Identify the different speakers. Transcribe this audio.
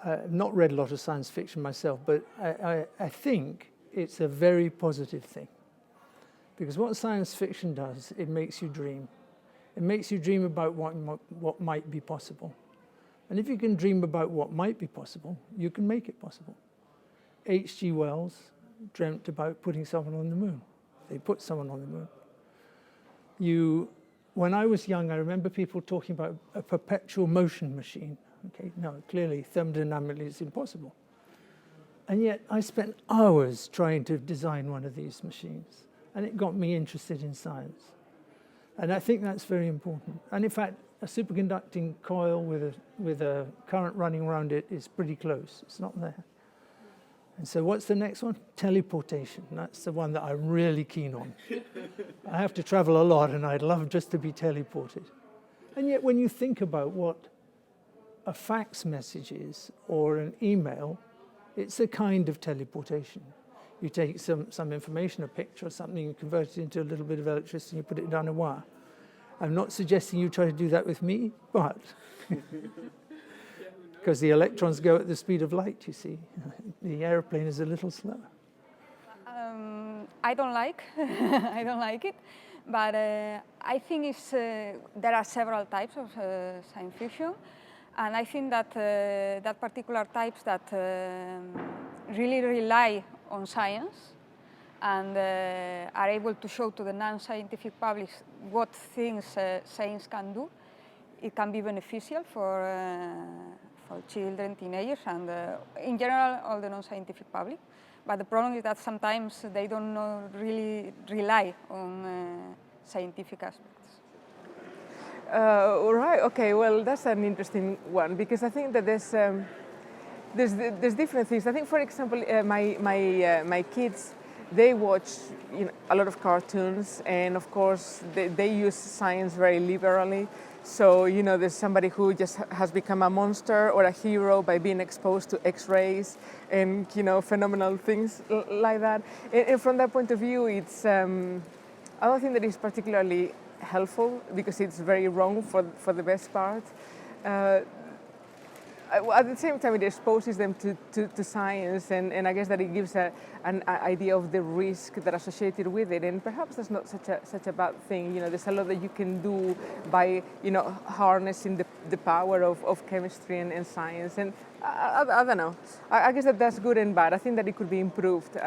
Speaker 1: I've not read a lot of science fiction myself, but I think it's a very positive thing. Because what science fiction does, it makes you dream. It makes you dream about what might be possible. And if you can dream about what might be possible, you can make it possible. H.G. Wells dreamt about putting someone on the moon. They put someone on the moon. When I was young, I remember people talking about a perpetual motion machine. Okay, no, clearly thermodynamically it's impossible. And yet I spent hours trying to design one of these machines, and it got me interested in science. And I think that's very important. And in fact, a superconducting coil with a current running around it is pretty close. It's not there. And so what's the next one? Teleportation. That's the one that I'm really keen on. I have to travel a lot, and I'd love just to be teleported. And yet when you think about what a fax message is, or an email, it's a kind of teleportation. You take some information, a picture or something, you convert it into a little bit of electricity, and you put it down a wire. I'm not suggesting you try to do that with me, but because the electrons go at the speed of light, you see. The airplane is a little slower.
Speaker 2: I don't like it, but I think there are several types of science fiction, and I think that that particular types that really rely on science and are able to show to the non-scientific public what things science can do, it can be beneficial for children, teenagers, and in general all the non-scientific public. But the problem is that sometimes they don't really rely on scientific aspects.
Speaker 3: All right. Okay. Well, that's an interesting one, because I think that there's different things. I think, for example, my kids, they watch a lot of cartoons, and of course they use science very liberally. So there's somebody who just has become a monster or a hero by being exposed to X-rays and phenomenal things like that. And from that point of view, it's I don't think that it's particularly helpful, because it's very wrong for the best part. At the same time, it exposes them to science, and I guess that it gives an idea of the risk that associated with it, and perhaps that's not such a bad thing. There's a lot that you can do by harnessing the power of chemistry and science, and I don't know. I guess that's good and bad. I think that it could be improved.